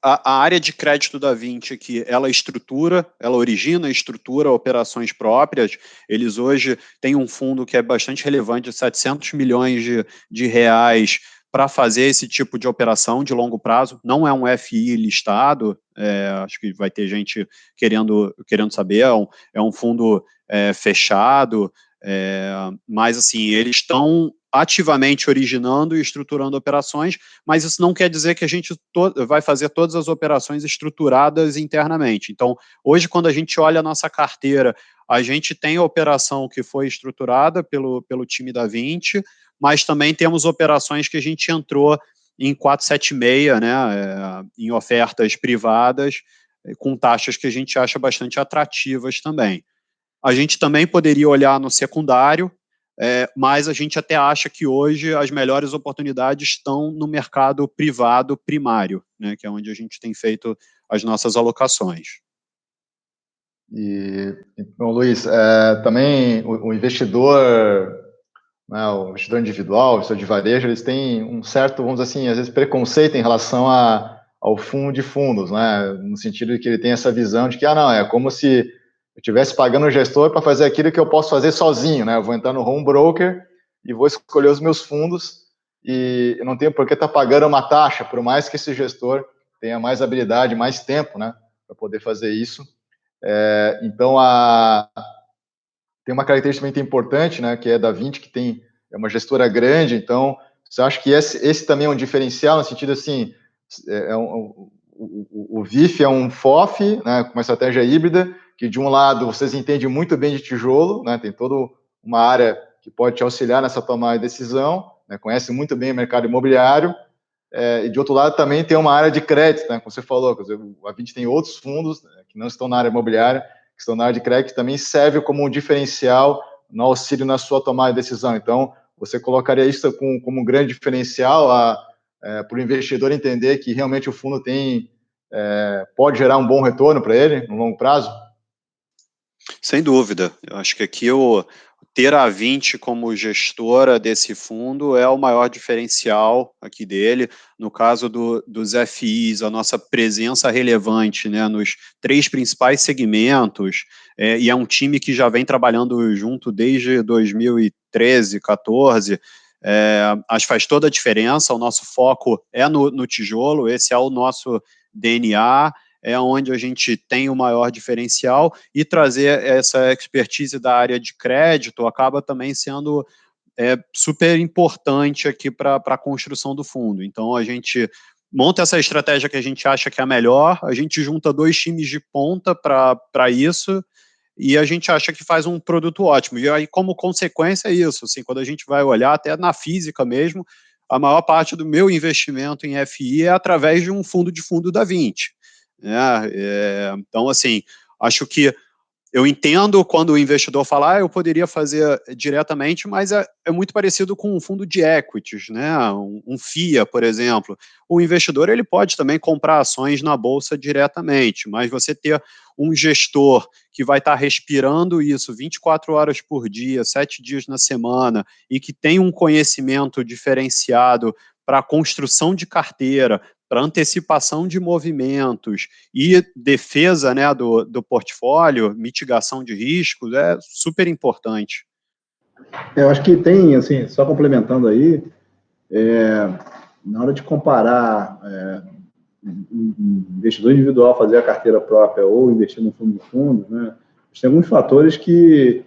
a área de crédito da Vinci aqui, ela origina e estrutura operações próprias. Eles hoje têm um fundo que é bastante relevante, de 700 milhões de reais, para fazer esse tipo de operação de longo prazo. Não é um FI listado, acho que vai ter gente querendo saber, é um fundo fechado, mas assim, eles estão ativamente originando e estruturando operações, mas isso não quer dizer que a gente vai fazer todas as operações estruturadas internamente. Então, hoje, quando a gente olha a nossa carteira, a gente tem a operação que foi estruturada pelo time da Vinci, mas também temos operações que a gente entrou em 476, né, em ofertas privadas, com taxas que a gente acha bastante atrativas também. A gente também poderia olhar no secundário, mas a gente até acha que hoje as melhores oportunidades estão no mercado privado primário, né, que é onde a gente tem feito as nossas alocações. Então, Luiz, também o investidor, né, o investidor individual, o investidor de varejo, eles têm um certo, vamos dizer assim, às vezes preconceito em relação ao fundo de fundos, né, no sentido de que ele tem essa visão de que, não, é como se eu estivesse pagando o gestor para fazer aquilo que eu posso fazer sozinho, né? Eu vou entrar no home broker e vou escolher os meus fundos e eu não tenho por que estar pagando uma taxa, por mais que esse gestor tenha mais habilidade, mais tempo, né, para poder fazer isso. Então, tem uma característica muito importante, né, que é da Vinci, que é uma gestora grande. Então, você acha que esse também é um diferencial, no sentido assim, o VIF é um FOF, né, com uma estratégia híbrida, que de um lado vocês entendem muito bem de tijolo, né, tem toda uma área que pode te auxiliar nessa tomada de decisão, né, conhece muito bem o mercado imobiliário, e de outro lado também tem uma área de crédito, né, como você falou, quer dizer, a Vinci tem outros fundos, né, que não estão na área imobiliária, que estão na área de crédito, que também serve como um diferencial no auxílio na sua tomada de decisão. Então, você colocaria isso como um grande diferencial para o investidor entender que realmente o fundo pode gerar um bom retorno para ele no longo prazo? Sem dúvida. Eu acho que aqui ter a Vinci como gestora desse fundo é o maior diferencial aqui dele. No caso dos FIs, a nossa presença relevante, né, nos 3 principais segmentos, e é um time que já vem trabalhando junto desde 2013, 14, acho que faz toda a diferença. O nosso foco é no tijolo, esse é o nosso DNA, é onde a gente tem o maior diferencial, e trazer essa expertise da área de crédito acaba também sendo super importante aqui para a construção do fundo. Então, a gente monta essa estratégia que a gente acha que é a melhor, a gente junta 2 times de ponta para isso, e a gente acha que faz um produto ótimo. E aí, como consequência, é isso. Assim, quando a gente vai olhar, até na física mesmo, a maior parte do meu investimento em FI é através de um fundo da Vinci. Então, assim, acho que eu entendo quando o investidor fala, eu poderia fazer diretamente, mas é muito parecido com um fundo de equities, né? Um FIA, por exemplo. O investidor, ele pode também comprar ações na bolsa diretamente, mas você ter um gestor que vai estar respirando isso 24 horas por dia, 7 dias na semana, e que tem um conhecimento diferenciado para a construção de carteira, para antecipação de movimentos e defesa, né, do portfólio, mitigação de riscos, é super importante. Eu acho que tem, assim, só complementando aí, na hora de comparar um investidor individual fazer a carteira própria ou investir no fundo de fundos, né, tem alguns fatores que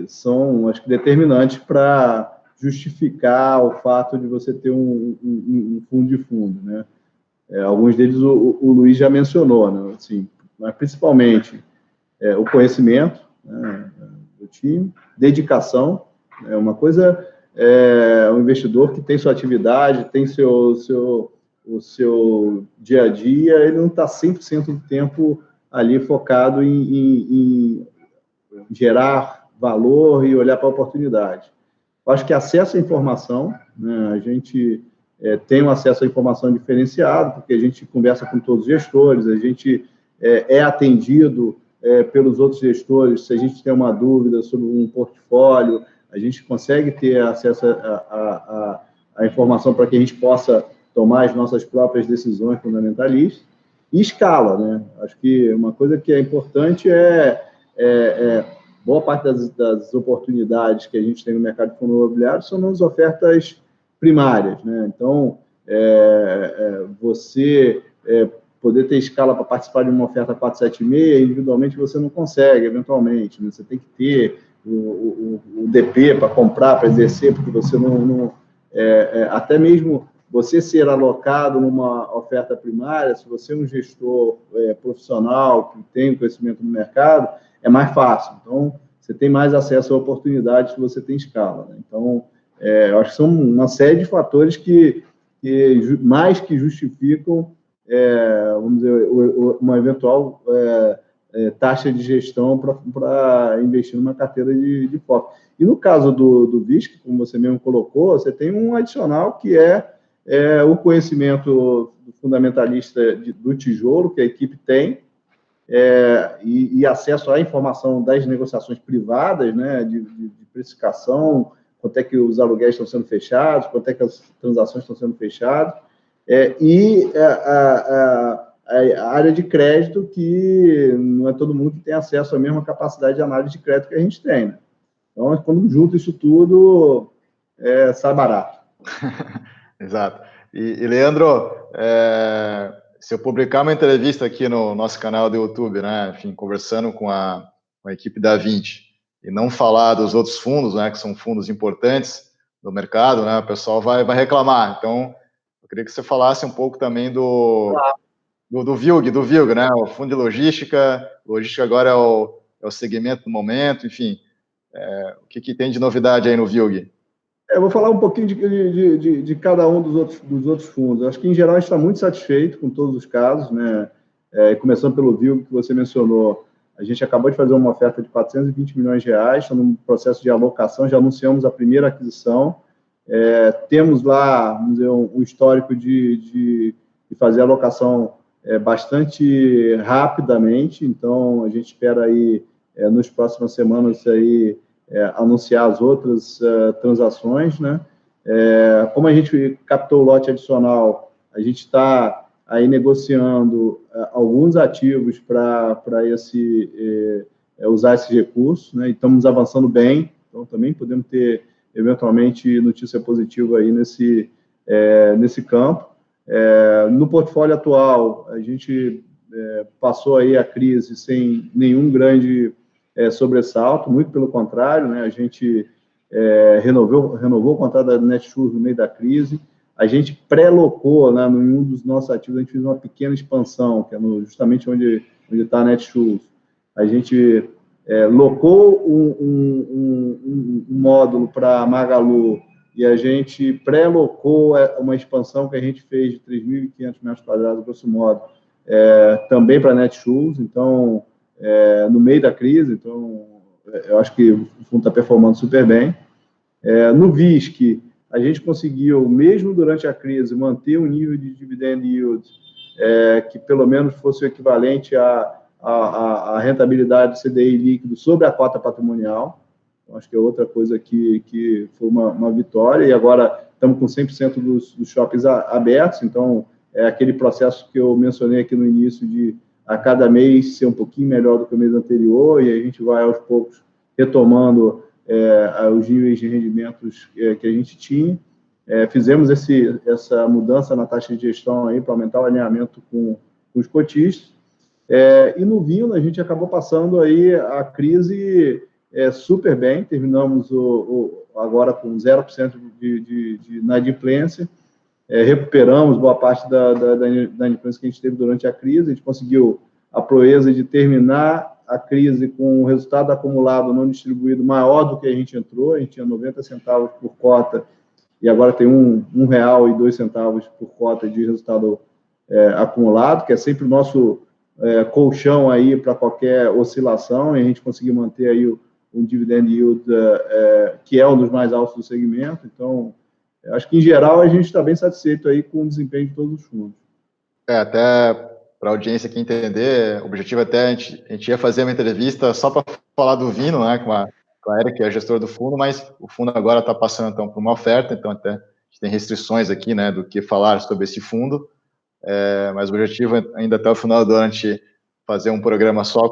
são, acho que, determinantes para justificar o fato de você ter um fundo de fundo, né? Alguns deles o Luiz já mencionou, né? Assim, mas principalmente o conhecimento, né, do time, dedicação. Uma coisa o investidor que tem sua atividade, tem o seu dia a dia, ele não está 100% do tempo ali focado em gerar valor e olhar para a oportunidade. Eu acho que acesso à informação, né, a gente tem um acesso à informação diferenciado, porque a gente conversa com todos os gestores, a gente é atendido pelos outros gestores. Se a gente tem uma dúvida sobre um portfólio, a gente consegue ter acesso à informação para que a gente possa tomar as nossas próprias decisões fundamentalistas. E escala, né? Acho que uma coisa que é importante boa parte das oportunidades que a gente tem no mercado de fundo imobiliário são nas ofertas primárias, né? Então, você poder ter escala para participar de uma oferta 476, individualmente você não consegue, eventualmente, né? Você tem que ter o DP para comprar, para exercer, porque você não até mesmo você ser alocado numa oferta primária, se você é um gestor profissional que tem conhecimento no mercado, é mais fácil. Então, você tem mais acesso a oportunidades se você tem escala, né? Então, eu acho que são uma série de fatores que mais que justificam, vamos dizer, uma eventual taxa de gestão para investir numa carteira de foco. E no caso do VISC, como você mesmo colocou, você tem um adicional que o conhecimento do fundamentalista do tijolo, que a equipe tem, e acesso à informação das negociações privadas, né, de precificação, quanto é que os aluguéis estão sendo fechados, quanto é que as transações estão sendo fechadas, e a área de crédito, que não é todo mundo que tem acesso à mesma capacidade de análise de crédito que a gente tem, né? Então, quando junta isso tudo, sai barato. Exato. E Leandro, se eu publicar uma entrevista aqui no nosso canal do YouTube, né, enfim, conversando com a equipe da Vinci, e não falar dos outros fundos, né, que são fundos importantes do mercado, né, o pessoal vai reclamar. Então, eu queria que você falasse um pouco também do VILG, né, o Fundo de Logística. Logística agora é o segmento do momento, enfim. O que tem de novidade aí no VILG? Eu vou falar um pouquinho de cada um dos outros fundos. Acho que, em geral, a gente está muito satisfeito com todos os casos, né? Começando pelo VILG, que você mencionou, a gente acabou de fazer uma oferta de 420 milhões de reais, estamos no processo de alocação, já anunciamos a primeira aquisição. Temos lá, vamos dizer, um histórico de fazer alocação bastante rapidamente, então a gente espera aí, nas próximas semanas, aí, anunciar as outras transações, né? Como a gente captou o lote adicional, a gente está aí negociando alguns ativos para usar esses recursos, né? E estamos avançando bem, então também podemos ter, eventualmente, notícia positiva aí nesse campo. No portfólio atual, a gente passou aí a crise sem nenhum grande sobressalto, muito pelo contrário, né? A gente renovou o contrato da Netshoes no meio da crise. A gente pré-locou, né, em um dos nossos ativos, a gente fez uma pequena expansão, que é justamente onde está a Netshoes. A gente locou um módulo para Magalu e a gente pré-locou uma expansão que a gente fez de 3.500 metros quadrados, grosso modo, também para a Netshoes. Então, no meio da crise, então eu acho que o fundo está performando super bem. No VISC, a gente conseguiu, mesmo durante a crise, manter um nível de dividend yield que pelo menos fosse o equivalente à rentabilidade do CDI líquido sobre a cota patrimonial. Então, acho que é outra coisa que foi uma vitória, e agora estamos com 100% dos shoppings abertos, então é aquele processo que eu mencionei aqui no início de a cada mês ser um pouquinho melhor do que o mês anterior, e a gente vai aos poucos retomando os níveis de rendimentos que a gente tinha. Fizemos essa mudança na taxa de gestão aí para aumentar o alinhamento com os cotistas. E no vinho, a gente acabou passando aí a crise super bem, terminamos agora com 0% de inadimplência. Recuperamos boa parte da inadimplência que a gente teve durante a crise. A gente conseguiu a proeza de terminar a crise com um resultado acumulado não distribuído maior do que a gente entrou. A gente tinha 90 centavos por cota e agora tem R$1,02 por cota de resultado acumulado, que é sempre o nosso colchão aí para qualquer oscilação, e a gente conseguiu manter aí um dividend yield que é um dos mais altos do segmento. Então, acho que, em geral, a gente está bem satisfeito aí com o desempenho de todos os fundos. Até para a audiência aqui entender, o objetivo até a gente ia fazer uma entrevista só para falar do Vino, né, com a Eric, que é a gestora do fundo, mas o fundo agora está passando então por uma oferta, então até a gente tem restrições aqui, né, do que falar sobre esse fundo, mas o objetivo é ainda até o final do ano a gente fazer um programa só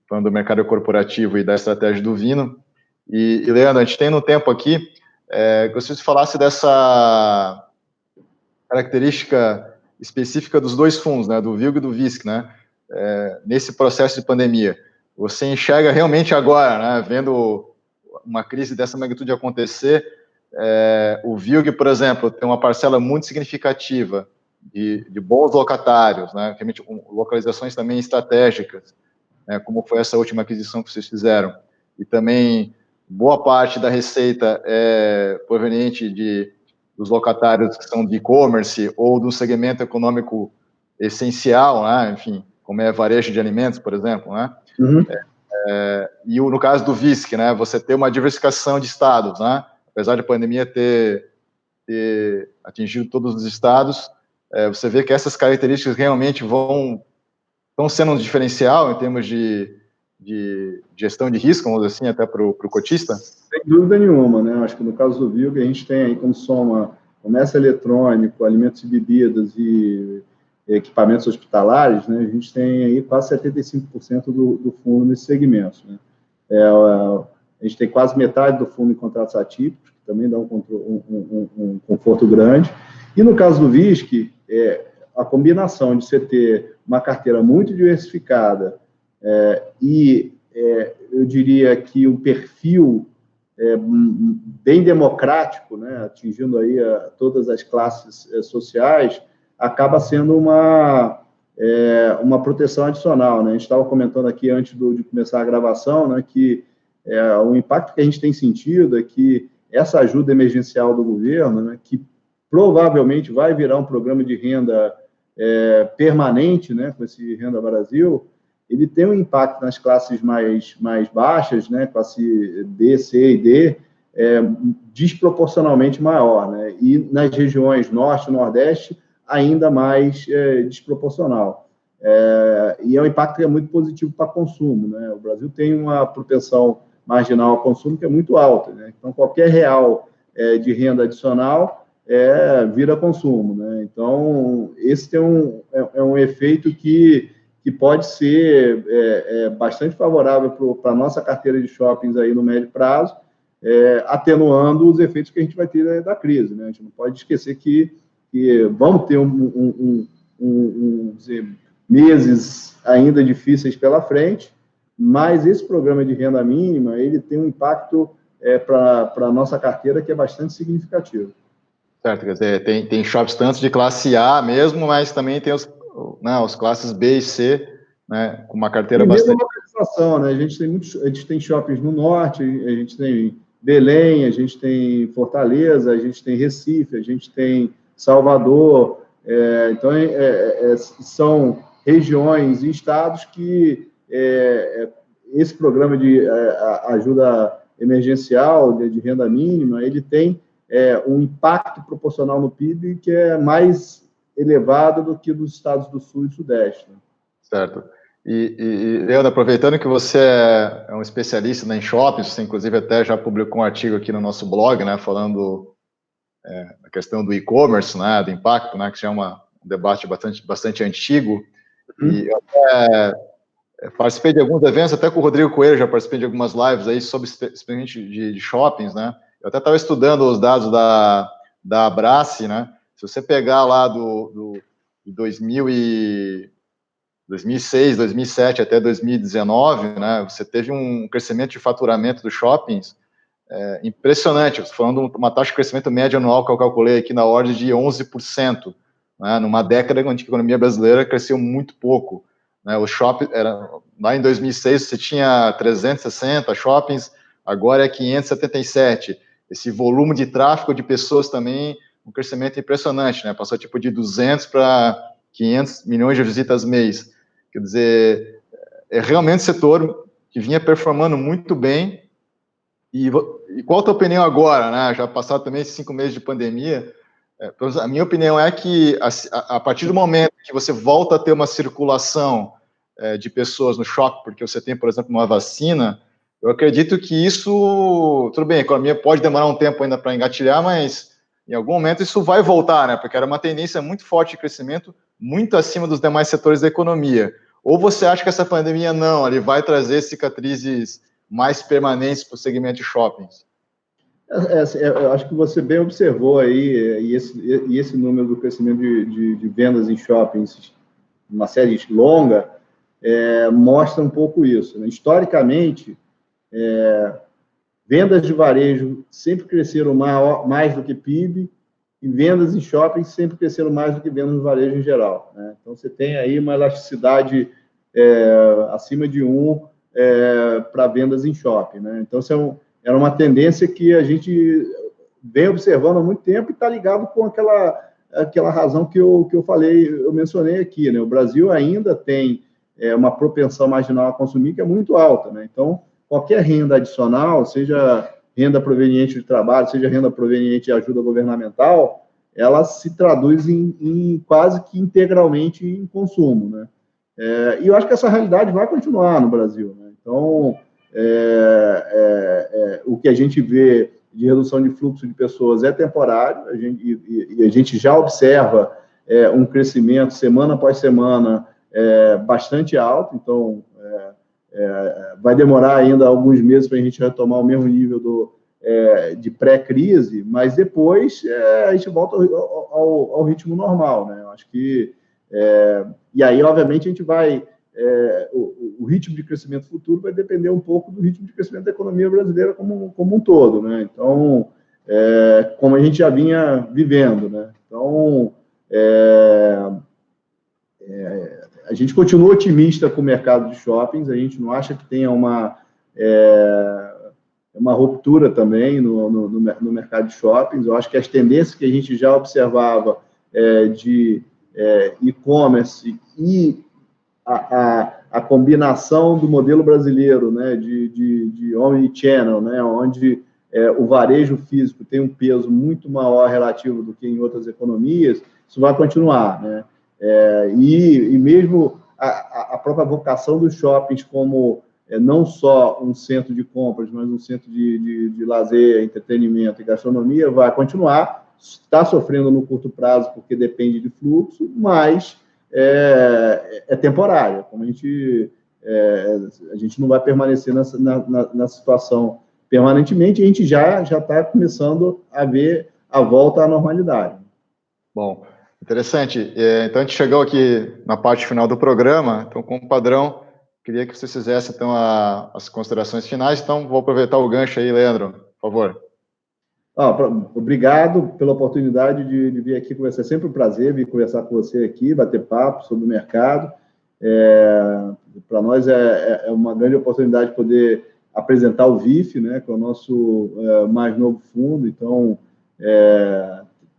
falando do mercado corporativo e da estratégia do Vino. E Leandro, a gente tem no tempo aqui, gostaria que você falasse dessa característica específica dos dois fundos, né, do VILG e do VISC, né, nesse processo de pandemia. Você enxerga realmente agora, né, vendo uma crise dessa magnitude acontecer, o VILG, por exemplo, tem uma parcela muito significativa de bons locatários, né, realmente com localizações também estratégicas, né, como foi essa última aquisição que vocês fizeram, e também boa parte da receita é proveniente dos locatários que são de e-commerce ou do segmento econômico essencial, né, enfim, como é varejo de alimentos, por exemplo, né? Uhum. E no caso do VISC, né, você ter uma diversificação de estados, né? Apesar de a pandemia ter atingido todos os estados, você vê que essas características realmente estão sendo um diferencial em termos de gestão de risco, vamos dizer assim, até para o cotista? Sem dúvida nenhuma, né? Acho que no caso do VILG, a gente tem aí como soma comércio eletrônico, alimentos e bebidas e equipamentos hospitalares, né, a gente tem aí quase 75% do fundo nesses segmentos, né. A gente tem quase metade do fundo em contratos atípicos, que também dá um conforto grande. E no caso do VISC, a combinação de você ter uma carteira muito diversificada eu diria que um perfil bem democrático, né, atingindo aí todas as classes sociais, acaba sendo uma proteção adicional, né? A gente estava comentando aqui antes de começar a gravação, né, que o impacto que a gente tem sentido é que essa ajuda emergencial do governo, né, que provavelmente vai virar um programa de renda permanente, né, com esse Renda Brasil, ele tem um impacto nas classes mais baixas, né, classe B, C e D, desproporcionalmente maior, né, e nas regiões Norte e Nordeste, ainda mais desproporcional. E é um impacto que é muito positivo para consumo, né? O Brasil tem uma propensão marginal ao consumo que é muito alta, né? Então, qualquer real de renda adicional vira consumo, né? Então, esse tem um efeito que pode ser bastante favorável para a nossa carteira de shoppings aí no médio prazo, atenuando os efeitos que a gente vai ter da crise, né? A gente não pode esquecer que vamos ter dizer, meses ainda difíceis pela frente, mas esse programa de renda mínima, ele tem um impacto para a nossa carteira que é bastante significativo. Certo, quer dizer, tem shoppings tanto de classe A mesmo, mas também tem os classes B e C, né, com uma carteira bastante... Né? A gente tem shoppings no norte, a gente tem Belém, a gente tem Fortaleza, a gente tem Recife, a gente tem Salvador, então são regiões e estados que esse programa de ajuda emergencial, de renda mínima, ele tem um impacto proporcional no PIB que é mais elevado do que dos estados do Sul e Sudeste. Né? Certo. E Leandro, aproveitando que você é um especialista em shoppings, você inclusive até já publicou um artigo aqui no nosso blog, né, falando da questão do e-commerce, né, do impacto, né, que já é um debate bastante antigo. E eu até participei de alguns eventos, até com o Rodrigo Coelho, já participei de algumas lives aí sobre experiência de shoppings, né. Eu até estava estudando os dados da Abrace, né. Se você pegar lá de 2006, 2007 até 2019, né, você teve um crescimento de faturamento dos shoppings impressionante. Estou falando de uma taxa de crescimento média anual que eu calculei aqui na ordem de 11%, né, numa década onde a economia brasileira cresceu muito pouco. Né, o shopping lá em 2006 você tinha 360 shoppings, agora é 577. Esse volume de tráfego de pessoas também, um crescimento impressionante, né, passou tipo de 200 para 500 milhões de visitas mês. Quer dizer, é realmente um setor que vinha performando muito bem. E qual a tua opinião agora, né? Já passaram também esses 5 meses de pandemia. A minha opinião é que a partir do momento que você volta a ter uma circulação de pessoas no shopping, porque você tem, por exemplo, uma vacina, eu acredito que isso, tudo bem, a economia pode demorar um tempo ainda para engatilhar, mas em algum momento isso vai voltar, né? Porque era uma tendência muito forte de crescimento, muito acima dos demais setores da economia. Ou você acha que essa pandemia não, ele vai trazer cicatrizes mais permanentes para o segmento de shoppings? Eu acho que você bem observou aí, e esse número do crescimento de vendas em shoppings, uma série longa, mostra um pouco isso. Né? Historicamente, vendas de varejo sempre cresceram mais do que PIB, e vendas em shopping sempre cresceram mais do que vendas no varejo em geral. Né? Então, você tem aí uma elasticidade acima de 1 para vendas em shopping. Né? Então, era uma tendência que a gente vem observando há muito tempo e está ligado com aquela razão que eu mencionei aqui. Né? O Brasil ainda tem uma propensão marginal a consumir que é muito alta. Né? Então, qualquer renda adicional, seja renda proveniente de trabalho, seja renda proveniente de ajuda governamental, ela se traduz em quase que integralmente em consumo, né? E eu acho que essa realidade vai continuar no Brasil, né? Então, o que a gente vê de redução de fluxo de pessoas é temporário, e a gente já observa um crescimento semana após semana bastante alto, então vai demorar ainda alguns meses para a gente retomar o mesmo nível de pré-crise, mas depois a gente volta ao ritmo normal, né? Eu acho que e aí, obviamente, a gente vai o ritmo de crescimento futuro vai depender um pouco do ritmo de crescimento da economia brasileira como um todo, né? Então, como a gente já vinha vivendo, né? Então, a gente continua otimista com o mercado de shoppings, a gente não acha que tenha uma ruptura também no mercado de shoppings. Eu acho que as tendências que a gente já observava de e-commerce e a combinação do modelo brasileiro, né, de omnichannel, né, onde o varejo físico tem um peso muito maior relativo do que em outras economias, isso vai continuar, né? E mesmo a própria vocação dos shoppings como não só um centro de compras, mas um centro de lazer, entretenimento e gastronomia vai continuar, está sofrendo no curto prazo porque depende de fluxo, mas é temporária. Como a gente não vai permanecer na situação permanentemente, a gente já está começando a ver a volta à normalidade. Bom, interessante. Então, a gente chegou aqui na parte final do programa. Então, como padrão, queria que vocês fizessem então, as considerações finais. Então, vou aproveitar o gancho aí, Leandro, por favor. Obrigado pela oportunidade de vir aqui conversar. É sempre um prazer vir conversar com você aqui, bater papo sobre o mercado. Para nós é uma grande oportunidade poder apresentar o VIF, né, que é o nosso mais novo fundo. Então,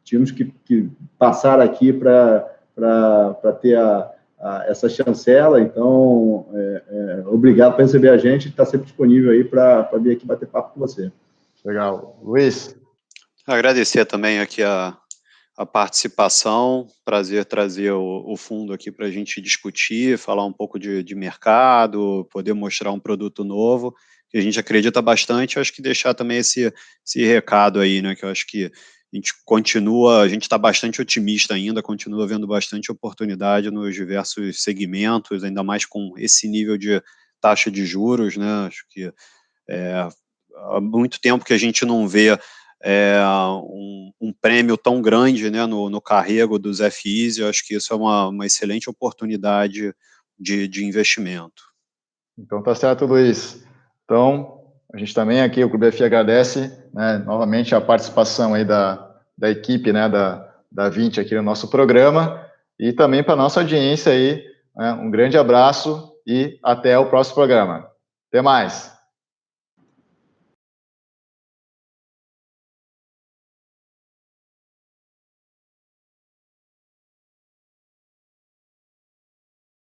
tínhamos que passar aqui para ter essa chancela. Então, obrigado por receber a gente, está sempre disponível aí para vir aqui bater papo com você. Legal. Luiz? Agradecer também aqui a participação, prazer trazer o fundo aqui para a gente discutir, falar um pouco de mercado, poder mostrar um produto novo, que a gente acredita bastante. Eu acho que deixar também esse recado aí, né, que eu acho que a gente está bastante otimista ainda, continua vendo bastante oportunidade nos diversos segmentos, ainda mais com esse nível de taxa de juros, né, acho que há muito tempo que a gente não vê um prêmio tão grande, né, no carrego dos FIs. Eu acho que isso é uma excelente oportunidade de investimento. Então, tá certo, Luiz. Então, a gente também aqui, o Clube FI agradece, né, novamente a participação aí da equipe, né, da Vinci aqui no nosso programa, e também para a nossa audiência aí, né, um grande abraço e até o próximo programa. Até mais!